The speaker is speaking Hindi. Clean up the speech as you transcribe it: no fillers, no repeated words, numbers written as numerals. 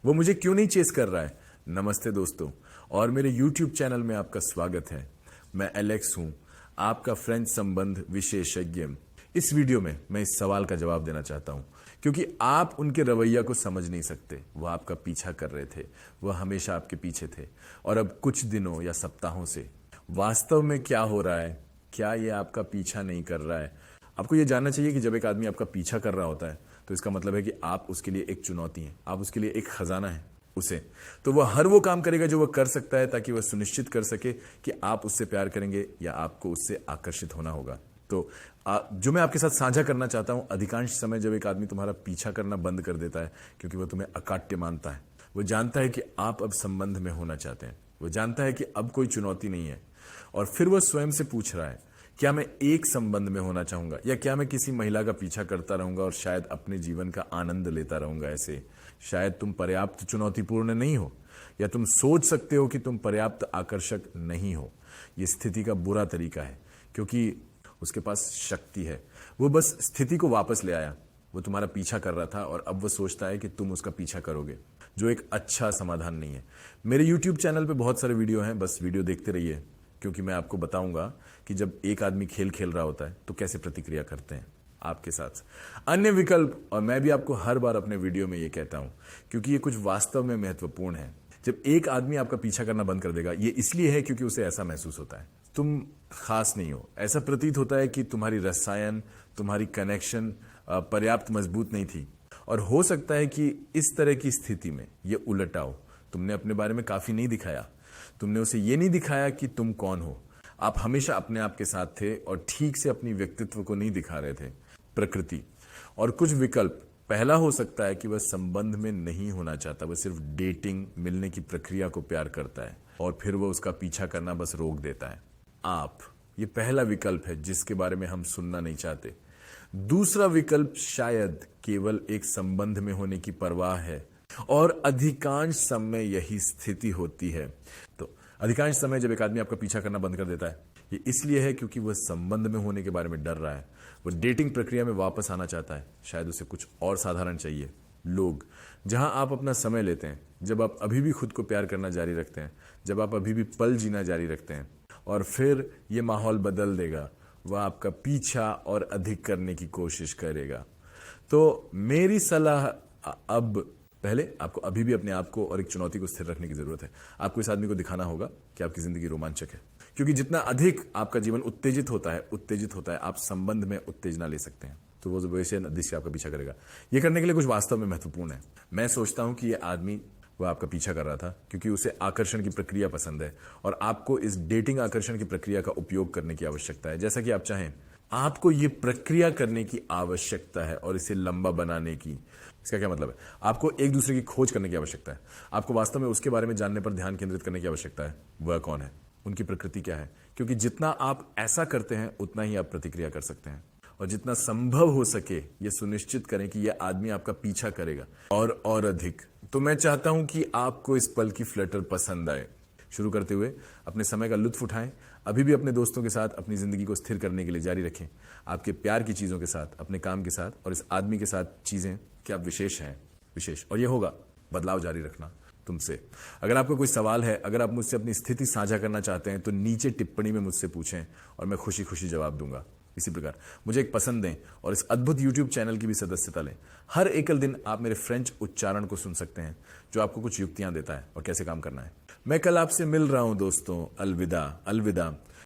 वो मुझे क्यों नहीं चेस कर रहा है? नमस्ते दोस्तों, और मेरे YouTube चैनल में आपका स्वागत है। मैं एलेक्स हूं, आपका फ्रेंच संबंध विशेषज्ञ। इस वीडियो में मैं इस सवाल का जवाब देना चाहता हूं, क्योंकि आप उनके रवैया को समझ नहीं सकते। वह आपका पीछा कर रहे थे, वह हमेशा आपके पीछे थे, और अब कुछ दिनों या सप्ताहों से वास्तव में क्या हो रहा है? क्या ये आपका पीछा नहीं कर रहा है? आपको ये जानना चाहिए कि जब एक आदमी आपका पीछा कर रहा होता है तो इसका मतलब है कि आप उसके लिए एक चुनौती हैं, आप उसके लिए एक खजाना है उसे। तो वह हर वो काम करेगा जो वह कर सकता है, ताकि वह सुनिश्चित कर सके कि आप उससे प्यार करेंगे या आपको उससे आकर्षित होना होगा। तो जो मैं आपके साथ साझा करना चाहता हूं, अधिकांश समय जब एक आदमी तुम्हारा पीछा करना बंद कर देता है क्योंकि वह तुम्हें अकाट्य मानता है, वह जानता है कि आप अब संबंध में होना चाहते हैं, वह जानता है कि अब कोई चुनौती नहीं है, और फिर वह स्वयं से पूछ रहा है, क्या मैं एक संबंध में होना चाहूंगा, या क्या मैं किसी महिला का पीछा करता रहूंगा और शायद अपने जीवन का आनंद लेता रहूंगा? ऐसे शायद तुम पर्याप्त चुनौतीपूर्ण नहीं हो, या तुम सोच सकते हो कि तुम पर्याप्त आकर्षक नहीं हो। यह स्थिति का बुरा तरीका है, क्योंकि उसके पास शक्ति है। वो बस स्थिति को वापस ले आया। वो तुम्हारा पीछा कर रहा था और अब वो सोचता है कि तुम उसका पीछा करोगे, जो एक अच्छा समाधान नहीं है। मेरे YouTube चैनल पे बहुत सारे वीडियो हैं, बस वीडियो देखते रहिए, क्योंकि मैं आपको बताऊंगा कि जब एक आदमी खेल खेल रहा होता है तो कैसे प्रतिक्रिया करते हैं आपके साथ अन्य विकल्प। और मैं भी आपको हर बार अपने वीडियो में ये कहता हूं, क्योंकि ये कुछ वास्तव में महत्वपूर्ण है। जब एक आदमी आपका पीछा करना बंद कर देगा, ये इसलिए है क्योंकि उसे ऐसा महसूस होता है तुम खास नहीं हो। ऐसा प्रतीत होता है कि तुम्हारी रसायन, तुम्हारी कनेक्शन पर्याप्त मजबूत नहीं थी। और हो सकता है कि इस तरह की स्थिति में ये उलट आओ। तुमने अपने बारे में काफी नहीं दिखाया, तुमने उसे ये नहीं दिखाया कि तुम कौन हो। आप हमेशा अपने आप के साथ थे और ठीक से अपनी व्यक्तित्व को नहीं दिखा रहे थे। प्रकृति और कुछ विकल्प। पहला हो सकता है कि वह संबंध में नहीं होना चाहता, वह सिर्फ डेटिंग, मिलने की प्रक्रिया को प्यार करता है, और फिर वह उसका पीछा करना बस रोक देता है। ये पहला विकल्प है जिसके बारे में हम सुनना नहीं चाहते। दूसरा विकल्प शायद केवल एक संबंध में होने की परवाह है, और अधिकांश समय यही स्थिति होती है। तो अधिकांश समय जब एक आदमी आपका पीछा करना बंद कर देता है, ये इसलिए है क्योंकि वह संबंध में होने के बारे में डर रहा है। वह डेटिंग प्रक्रिया में वापस आना चाहता है। शायद उसे कुछ और साधारण चाहिए। लोग जहां आप अपना समय लेते हैं, जब आप अभी भी खुद को प्यार करना जारी रखते हैं, जब आप अभी भी पल जीना जारी रखते हैं, और फिर ये माहौल बदल देगा। वह आपका पीछा और अधिक करने की कोशिश करेगा। तो मेरी सलाह, अब पहले आपको अभी भी अपने आप को और एक चुनौती को स्थिर रखने की जरूरत है। आपको इस आदमी को दिखाना होगा कि आपकी जिंदगी रोमांचक है, क्योंकि जितना अधिक आपका जीवन उत्तेजित होता है, आप संबंध में उत्तेजना ले सकते हैं। तो वो वैसे दृश्य आपका पीछा करेगा। ये करने के लिए कुछ वास्तव में महत्वपूर्ण है। मैं सोचता हूं कि ये आदमी वह आपका पीछा कर रहा था क्योंकि उसे आकर्षण की प्रक्रिया पसंद है, और आपको इस डेटिंग आकर्षण की प्रक्रिया का उपयोग करने की आवश्यकता है। जैसा कि आप चाहें, आपको ये प्रक्रिया करने की आवश्यकता है और इसे लंबा बनाने की। इसका क्या मतलब है? आपको एक दूसरे की खोज करने की आवश्यकता है। आपको वास्तव में उसके बारे में जानने पर ध्यान केंद्रित करने की आवश्यकता है। वह कौन है, उनकी प्रकृति क्या है, क्योंकि जितना आप ऐसा करते हैं उतना ही आप प्रतिक्रिया कर सकते हैं। और जितना संभव हो सके ये सुनिश्चित करें कि यह आदमी आपका पीछा करेगा, और अधिक। तो मैं चाहता हूं कि आपको इस पल की फ्लटर पसंद आए। शुरू करते हुए अपने समय का लुत्फ उठाएं। अभी भी अपने दोस्तों के साथ अपनी जिंदगी को स्थिर करने के लिए जारी रखें। आपके प्यार की चीजों के साथ, अपने काम के साथ, और इस आदमी के साथ चीजें क्या विशेष हैं, विशेष। और यह होगा बदलाव जारी रखना तुमसे। अगर आपको कोई सवाल है, अगर आप मुझसे अपनी स्थिति साझा करना चाहते हैं, तो नीचे टिप्पणी में मुझसे पूछें और मैं खुशी खुशी जवाब दूंगा। इसी प्रकार मुझे एक पसंद दें और इस अद्भुत YouTube चैनल की भी सदस्यता लें। हर एकल दिन आप मेरे फ्रेंच उच्चारण को सुन सकते हैं, जो आपको कुछ युक्तियां देता है और कैसे काम करना है। मैं कल आपसे मिल रहा हूं दोस्तों। अलविदा अलविदा।